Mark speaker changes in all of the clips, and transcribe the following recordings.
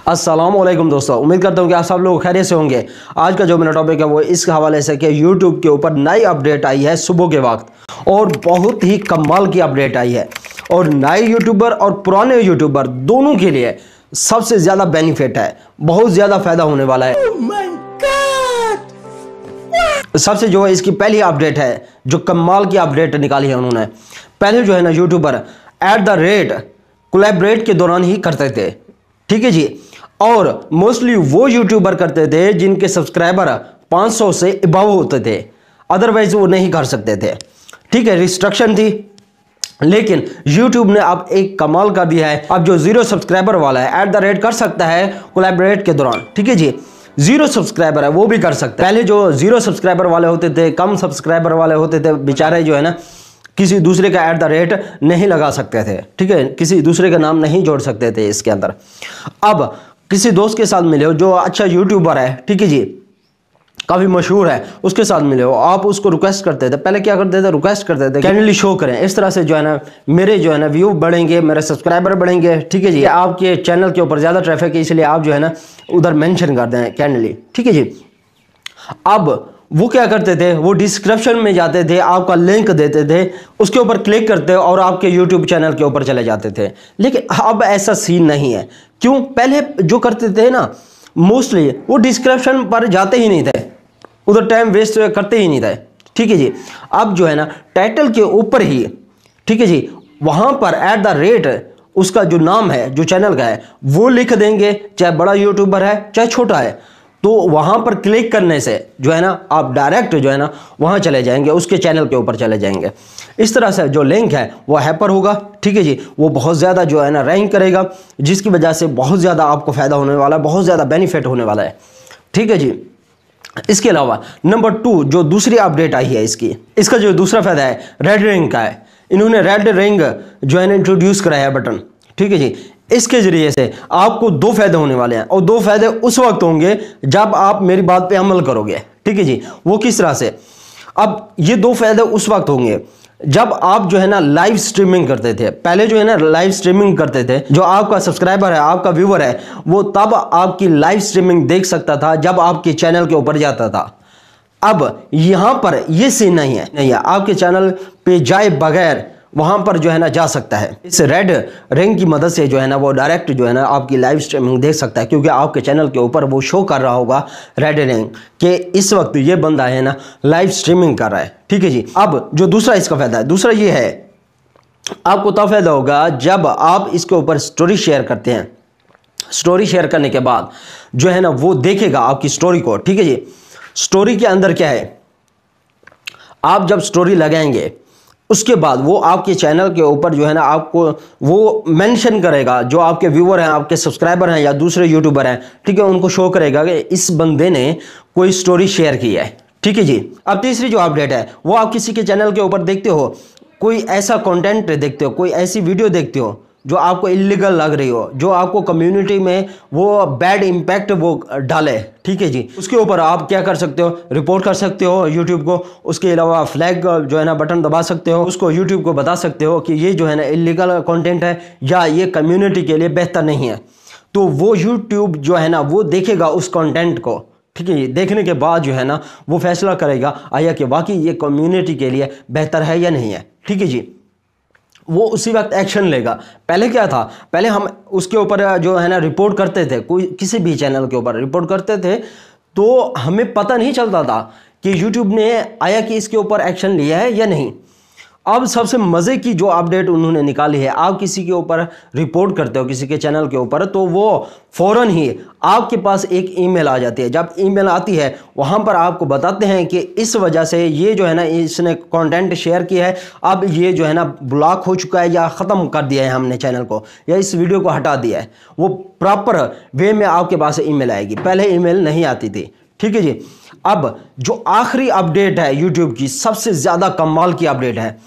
Speaker 1: अस्सलामुअलैकुम दोस्तों, उम्मीद करता हूँ कि आप सब लोग खैरियत से होंगे। आज का जो मेरा टॉपिक है वो इस हवाले से कि YouTube के ऊपर नई अपडेट आई है सुबह के वक्त और बहुत ही कमाल की अपडेट आई है और नए यूट्यूबर और पुराने यूट्यूबर दोनों के लिए सबसे ज़्यादा बेनिफिट है, बहुत ज़्यादा फ़ायदा होने वाला है। Oh my God! सबसे जो है इसकी पहली अपडेट है जो कमाल की अपडेट निकाली है उन्होंने। पहले जो है ना यूट्यूबर कोलैबोरेट के दौरान ही करते थे, ठीक है जी, और मोस्टली वो यूट्यूबर करते थे जिनके सब्सक्राइबर 500 से अबव होते थे, अदरवाइज वो नहीं कर सकते थे, ठीक है, रिस्ट्रिक्शन थी। लेकिन YouTube ने अब एक कमाल कर दिया है, अब जो 0 सब्सक्राइबर वाला है कर सकता है कोलैबोरेट के दौरान, ठीक है जी। 0 सब्सक्राइबर है वो भी कर सकता है। पहले जो 0 सब्सक्राइबर वाले होते थे, कम सब्सक्राइबर वाले होते थे, बेचारे जो है ना किसी दूसरे का नहीं लगा सकते थे, ठीक है, किसी दूसरे का नाम नहीं जोड़ सकते थे इसके अंदर। अब किसी दोस्त के साथ मिले हो जो अच्छा यूट्यूबर है, ठीक है जी, काफ़ी मशहूर है, उसके साथ मिले हो, आप उसको रिक्वेस्ट करते थे। पहले क्या करते थे, रिक्वेस्ट करते थे कैंडली शो करें, इस तरह से जो है ना मेरे जो है ना व्यू बढ़ेंगे, मेरे सब्सक्राइबर बढ़ेंगे, ठीक है जी। आपके चैनल के ऊपर ज़्यादा ट्रैफिक है इसलिए आप जो है ना उधर मेंशन कर दें कैंडली, ठीक है जी। अब वो क्या करते थे, वो डिस्क्रिप्शन में जाते थे, आपका लिंक देते थे, उसके ऊपर क्लिक करते और आपके यूट्यूब चैनल के ऊपर चले जाते थे। लेकिन अब ऐसा सीन नहीं है। क्यों? पहले जो करते थे ना मोस्टली वो डिस्क्रिप्शन पर जाते ही नहीं थे, उधर टाइम वेस्ट करते ही नहीं थे, ठीक है जी। अब जो है ना टाइटल के ऊपर ही, ठीक है जी, वहाँ पर उसका जो नाम है जो चैनल का है वो लिख देंगे, चाहे बड़ा यूट्यूबर है चाहे छोटा है। तो वहाँ पर क्लिक करने से जो है ना आप डायरेक्ट जो है ना वहाँ चले जाएंगे, उसके चैनल के ऊपर चले जाएंगे। इस तरह से जो लिंक है वो हैपर होगा, ठीक है जी, वो बहुत ज़्यादा जो है ना रैंक करेगा, जिसकी वजह से बहुत ज़्यादा आपको फ़ायदा होने वाला है, बहुत ज़्यादा बेनिफिट होने वाला है, ठीक है जी। इसके अलावा नंबर 2 जो दूसरी अपडेट आई है इसका जो दूसरा फ़ायदा है रेड रिंग का है। इन्होंने रेड रिंग जो है ना इंट्रोड्यूस कराया है बटन, ठीक है जी। इसके जरिए से आपको 2 फायदे होने वाले हैं और 2 फायदे उस वक्त होंगे जब आप मेरी बात पे अमल करोगे, ठीक है जी। वो किस तरह से? अब ये 2 फायदे उस वक्त होंगे जब आप जो है ना लाइव स्ट्रीमिंग करते थे। पहले जो है ना लाइव स्ट्रीमिंग करते थे, जो आपका सब्सक्राइबर है, आपका व्यूवर है, वो तब आपकी लाइव स्ट्रीमिंग देख सकता था जब आपके चैनल के ऊपर जाता था। अब यहां पर ये सीन नहीं है, आपके चैनल पे जाए बगैर वहां पर जो है ना जा सकता है। इस रेड रिंग की मदद से जो है ना वो डायरेक्ट जो है ना आपकी लाइव स्ट्रीमिंग देख सकता है, क्योंकि आपके चैनल के ऊपर वो शो कर रहा होगा रेड रिंग कि इस वक्त ये बंदा है ना लाइव स्ट्रीमिंग कर रहा है, ठीक है जी। अब जो दूसरा इसका फायदा है, दूसरा ये है, आपको तब फायदा होगा जब आप इसके ऊपर स्टोरी शेयर करते हैं। स्टोरी शेयर करने के बाद जो है ना वो देखेगा आपकी स्टोरी को, ठीक है जी। स्टोरी के अंदर क्या है, आप जब स्टोरी लगाएंगे उसके बाद वो आपके चैनल के ऊपर जो है ना आपको वो मेंशन करेगा, जो आपके व्यूअर हैं, आपके सब्सक्राइबर हैं या दूसरे यूट्यूबर हैं, ठीक है, उनको शो करेगा कि इस बंदे ने कोई स्टोरी शेयर की है, ठीक है जी। अब तीसरी जो अपडेट है वो आप किसी के चैनल के ऊपर देखते हो, कोई ऐसा कंटेंट देखते हो, कोई ऐसी वीडियो देखते हो जो आपको इलीगल लग रही हो, जो आपको कम्युनिटी में वो बैड इम्पैक्ट वो डाले, ठीक है जी, उसके ऊपर आप क्या कर सकते हो, रिपोर्ट कर सकते हो यूट्यूब को। उसके अलावा फ्लैग जो है ना बटन दबा सकते हो, उसको यूट्यूब को बता सकते हो कि ये जो है ना इलीगल कंटेंट है या ये कम्युनिटी के लिए बेहतर नहीं है। तो वो यूट्यूब जो है ना वो देखेगा उस कंटेंट को, ठीक है, देखने के बाद जो है ना वो फैसला करेगा आया कि वाकई ये कम्युनिटी के लिए बेहतर है या नहीं है, ठीक है जी। वो उसी वक्त एक्शन लेगा। पहले क्या था, पहले हम उसके ऊपर जो है ना रिपोर्ट करते थे, कोई किसी भी चैनल के ऊपर रिपोर्ट करते थे तो हमें पता नहीं चलता था कि यूट्यूब ने आया कि इसके ऊपर एक्शन लिया है या नहीं। अब सबसे मज़े की जो अपडेट उन्होंने निकाली है, आप किसी के ऊपर रिपोर्ट करते हो किसी के चैनल के ऊपर, तो वो फ़ौरन ही आपके पास एक ईमेल आ जाती है। जब ईमेल आती है वहाँ पर आपको बताते हैं कि इस वजह से ये जो है ना इसने कंटेंट शेयर किया है, अब ये जो है ना ब्लॉक हो चुका है या ख़त्म कर दिया है हमने चैनल को, या इस वीडियो को हटा दिया है। वो प्रॉपर वे में आपके पास ईमेल आएगी, पहले ईमेल नहीं आती थी, ठीक है जी। अब जो आखिरी अपडेट है यूट्यूब की, सबसे ज़्यादा कमाल की अपडेट है।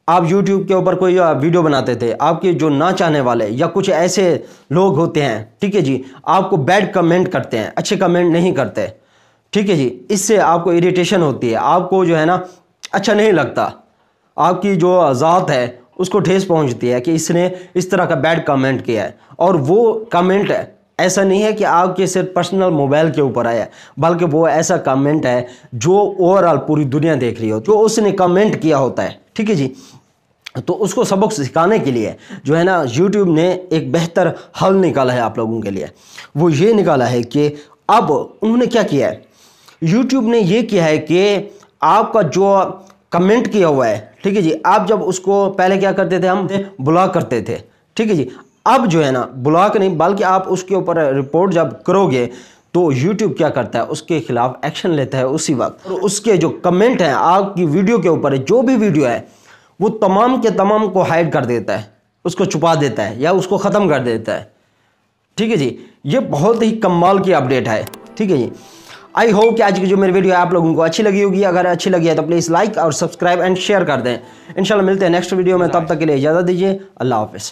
Speaker 1: आप यूट्यूब के ऊपर कोई वीडियो बनाते थे, आपके जो ना चाहने वाले या कुछ ऐसे लोग होते हैं, ठीक है जी, आपको बैड कमेंट करते हैं, अच्छे कमेंट नहीं करते, ठीक है जी, इससे आपको इरिटेशन होती है, आपको जो है ना अच्छा नहीं लगता, आपकी जो ज़ात है उसको ठेस पहुंचती है कि इसने इस तरह का बैड कमेंट किया है, और वो कमेंट ऐसा नहीं है कि आपके सिर्फ पर्सनल मोबाइल के ऊपर आया, बल्कि वो ऐसा कमेंट है जो ओवरऑल पूरी दुनिया देख रही हो, जो उसने कमेंट किया होता है। ठीक है जी, तो उसको सबक सिखाने के लिए जो है ना यूट्यूब ने एक बेहतर हल निकाला है आप लोगों के लिए। वो ये निकाला है कि अब उन्होंने क्या किया है, यूट्यूब ने ये किया है कि आपका जो कमेंट किया हुआ है, ठीक है जी, आप जब उसको पहले क्या करते थे, हम ब्लॉक करते थे। ठीक है जी, अब जो है ना ब्लॉक नहीं, बल्कि आप उसके ऊपर रिपोर्ट जब करोगे तो यूट्यूब क्या करता है, उसके खिलाफ एक्शन लेता है उसी वक्त। और उसके जो कमेंट हैं आपकी वीडियो के ऊपर, जो भी वीडियो है वो तमाम के तमाम को हाइड कर देता है, उसको छुपा देता है या उसको ख़त्म कर देता है। ठीक है जी, ये बहुत ही कमाल की अपडेट है। ठीक है जी, आई होप कि आज की जो मेरी वीडियो है आप लोगों को अच्छी लगी होगी। अगर अच्छी लगी है तो प्लीज़ लाइक और सब्सक्राइब एंड शेयर कर दें। इंशाल्लाह मिलते हैं नेक्स्ट वीडियो में, तब तक के लिए इजाज़त दीजिए। अल्लाह हाफ़िज़।